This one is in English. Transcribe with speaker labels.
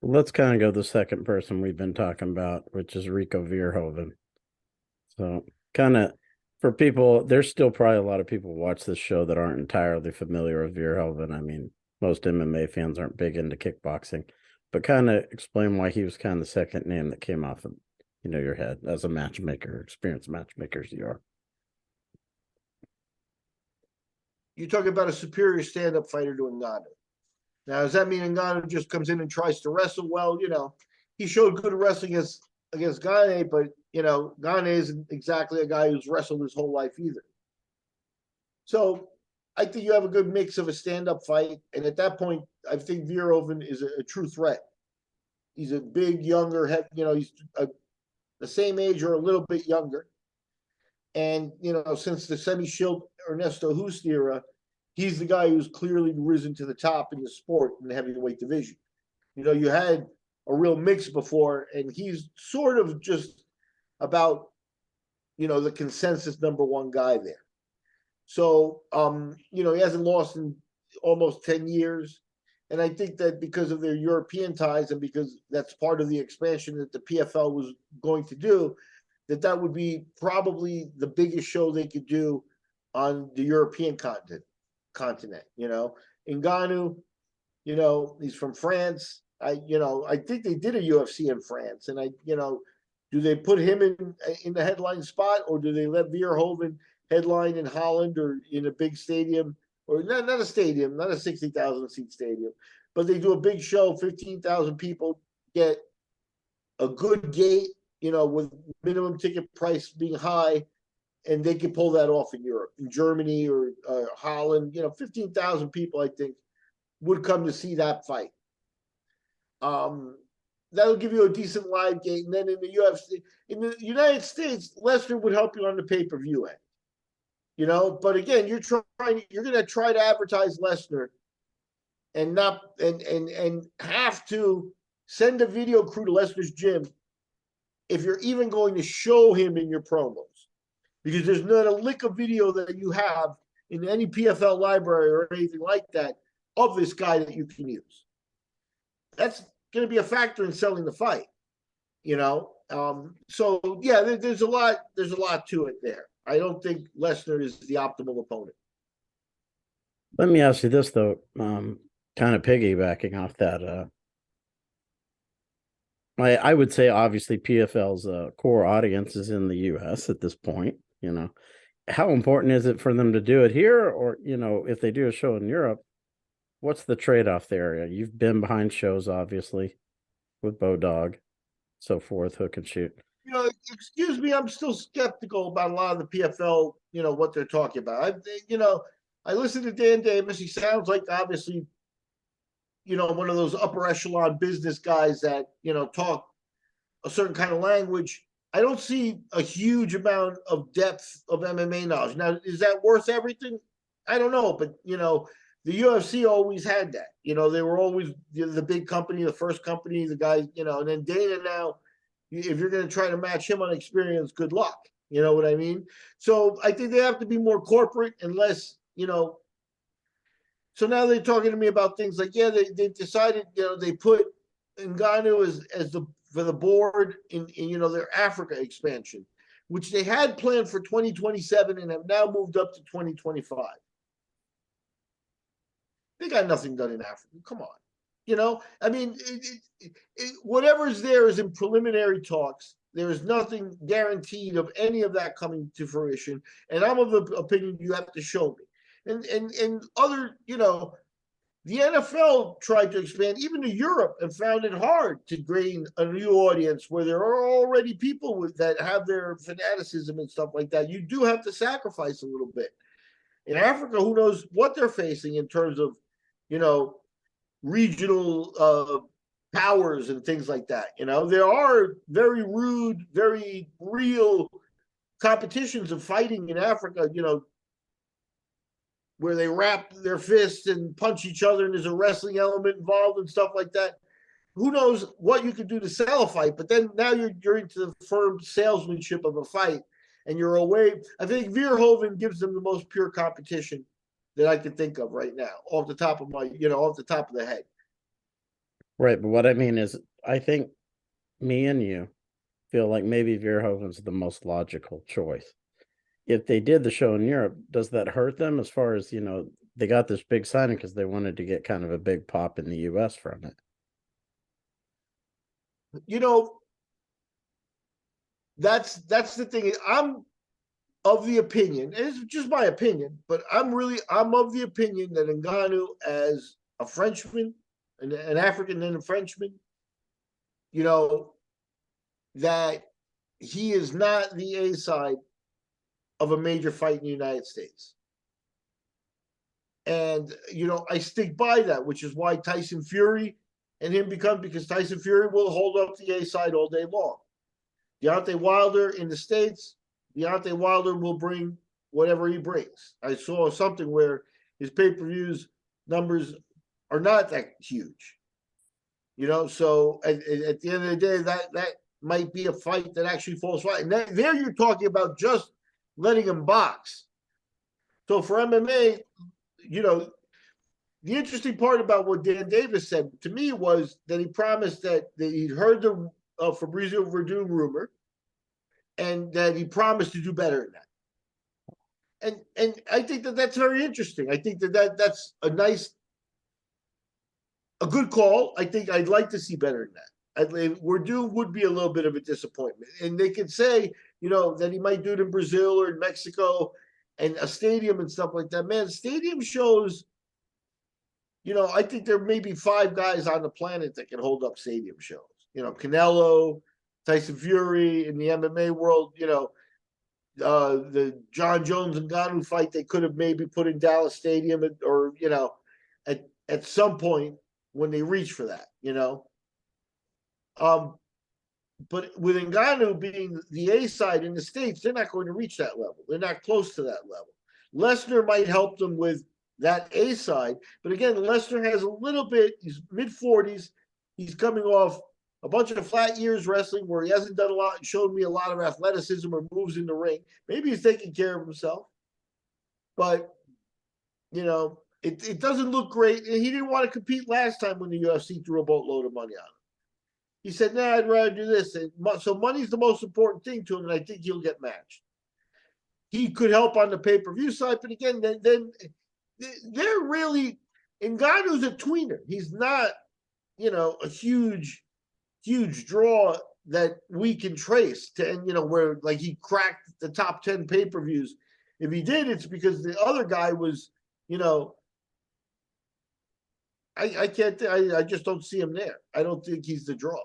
Speaker 1: Let's kind of go the second person we've been talking about, which is Rico Verhoeven. So, kind of for people, there's still probably a lot of people who watch this show that aren't entirely familiar with Verhoeven. I mean, most MMA fans aren't big into kickboxing, but kind of explain why he was kind of the second name that came off of your head as a matchmaker, experienced matchmakers you are.
Speaker 2: You talk about a superior stand-up fighter to Ngannou. Now, does that mean Ngannou just comes in and tries to wrestle? Well, he showed good wrestling against Gane, but Gane isn't exactly a guy who's wrestled his whole life either. So I think you have a good mix of a stand-up fight, and at that point, I think Verhoeven is a true threat. He's a big, younger, he's the same age or a little bit younger. And since the semi-shield Ernesto Hoost era, he's the guy who's clearly risen to the top in the sport in the heavyweight division. You had a real mix before, and he's sort of just about the consensus number one guy there. So he hasn't lost in almost 10 years. And I think that because of their European ties and because that's part of the expansion that the PFL was going to do, that would be probably the biggest show they could do on the European continent. Ngannou, he's from France. I think they did a UFC in France, and do they put him in the headline spot, or do they let Verhoeven headline in Holland or in a big stadium, or not a stadium, not a 60,000 seat stadium, but they do a big show, 15,000 people, get a good gate, with minimum ticket price being high, and they can pull that off in Europe, in Germany or Holland. 15,000 people, I think, would come to see that fight. That'll give you a decent live gate. And then in the UFC, in the United States, Lesnar would help you on the pay-per-view end. But again, you're going to try to advertise Lesnar and not and have to send a video crew to Lesnar's gym if you're even going to show him in your promos, because there's not a lick of video that you have in any PFL library or anything like that of this guy that you can use. That's going to be a factor in selling the fight, So yeah, there's a lot to it there. I don't think Lesnar is the optimal opponent.
Speaker 1: Let me ask you this though, kind of piggybacking off that. I would say obviously PFL's core audience is in the U.S. at this point. How important is it for them to do it here, or if they do a show in Europe, what's the trade-off there? You've been behind shows, obviously, with Bodog, so forth, hook and shoot.
Speaker 2: Excuse me, I'm still skeptical about a lot of the PFL, what they're talking about. I listen to Dan Davis. He sounds like, obviously, one of those upper echelon business guys that, talk a certain kind of language. I don't see a huge amount of depth of MMA knowledge. Now, is that worth everything? I don't know, but, the UFC always had that. They were always the big company, the first company, the guys, and then Dana now, if you're going to try to match him on experience, good luck. You know what I mean? So I think they have to be more corporate and less, So now they're talking to me about things like, yeah, they decided, they put Ngannou for the board in their Africa expansion, which they had planned for 2027 and have now moved up to 2025. They got nothing done in Africa. Come on. I mean, whatever's there is in preliminary talks. There is nothing guaranteed of any of that coming to fruition. And I'm of the opinion you have to show me. And other, the NFL tried to expand even to Europe and found it hard to gain a new audience where there are already people that have their fanaticism and stuff like that. You do have to sacrifice a little bit. In Africa, who knows what they're facing in terms of, regional powers and things like that. There are very rude, very real competitions of fighting in Africa, where they wrap their fists and punch each other, and there's a wrestling element involved and stuff like that. Who knows what you could do to sell a fight, but then now you're into the firm salesmanship of a fight, and you're away. I think Verhoeven gives them the most pure competition that I can think of right now, off the top of the head.
Speaker 1: Right, but what I mean is, I think me and you feel like maybe Verhoeven's the most logical choice. If they did the show in Europe, does that hurt them as far as, they got this big signing because they wanted to get kind of a big pop in the US from it?
Speaker 2: You know, that's the thing. I'm of the opinion, and it's just my opinion, but I'm of the opinion that Ngannou, as a Frenchman, an African and a Frenchman, you know, that he is not the A side of a major fight in the United States. And I stick by that, which is why Tyson Fury and him become, because Tyson Fury will hold up the A side all day long. Deontay Wilder in the States, Deontay Wilder will bring whatever he brings. I saw something where his pay-per-views numbers are not that huge. So at the end of the day, that might be a fight that actually falls flat. And there you're talking about just letting him box. So for MMA, the interesting part about what Dan Davis said to me was that he promised that he'd heard the Fabrizio Verdun rumor, and that he promised to do better than that. And I think that that's very interesting. I think that's a good call. I think I'd like to see better than that. Verdun would be a little bit of a disappointment, and they could say that he might do it in Brazil or in Mexico, and a stadium and stuff like that. Man, stadium shows. I think there may be 5 guys on the planet that can hold up stadium shows. Canelo, Tyson Fury in the MMA world. The John Jones and Ngannou fight they could have maybe put in Dallas Stadium, or at some point when they reach for that. But with Ngannou being the A side in the States, they're not going to reach that level. They're not close to that level. Lesnar might help them with that A side, but again, Lesnar has a little bit. He's mid-40s. He's coming off a bunch of flat years wrestling where he hasn't done a lot and showed me a lot of athleticism or moves in the ring. Maybe he's taking care of himself, but it doesn't look great. And he didn't want to compete last time when the UFC threw a boatload of money on him. He said, "Nah, I'd rather do this." And so money's the most important thing to him, and I think he'll get matched. He could help on the pay-per-view side, but again, then they're really Ngannou's a tweener. He's not, a huge draw that we can trace to, and where like he cracked the top 10 pay-per-views. If he did, it's because the other guy was, I can't. I just don't see him there. I don't think he's the draw.